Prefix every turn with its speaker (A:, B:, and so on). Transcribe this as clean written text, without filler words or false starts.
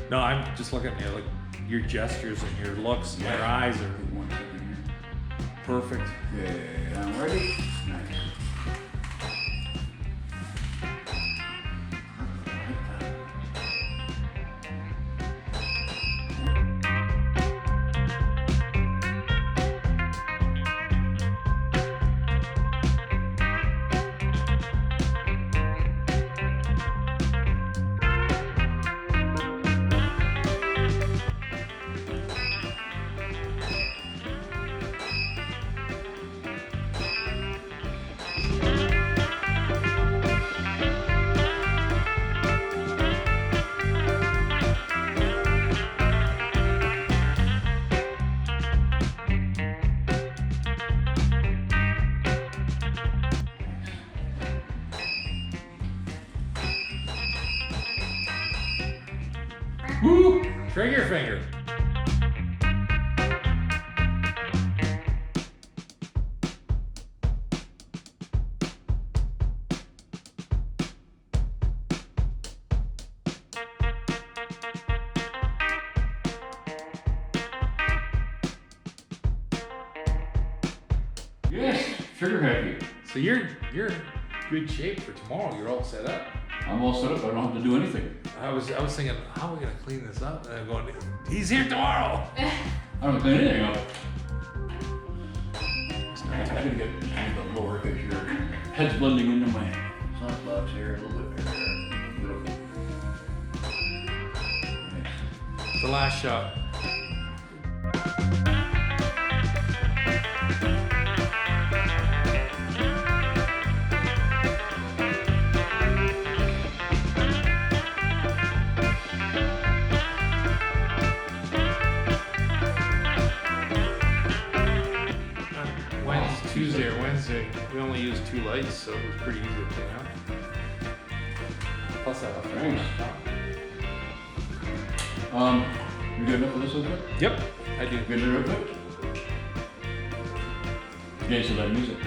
A: No, I'm just looking at you, like your gestures and your looks, and your eyes are
B: One second here.
A: perfect.
B: Yeah, I'm ready. Nice.
A: Woo! Trigger finger.
B: Yes, trigger happy.
A: So you're in good shape for tomorrow. You're all set up.
B: I'm all set up. I don't have to do anything.
A: I was thinking, how are we gonna clean this up? And I'm going, he's here tomorrow.
B: I don't clean anything up. I gotta get the lower because your head's blending into my socks here a little bit. Nice.
A: The last shot. Tuesday or Wednesday, we only used 2 lights, so it was pretty easy to clean up. Plus, I have a
B: Thanks. You good enough for this outfit?
A: Yep, I do.
B: Good enough outfit? Okay, so that music.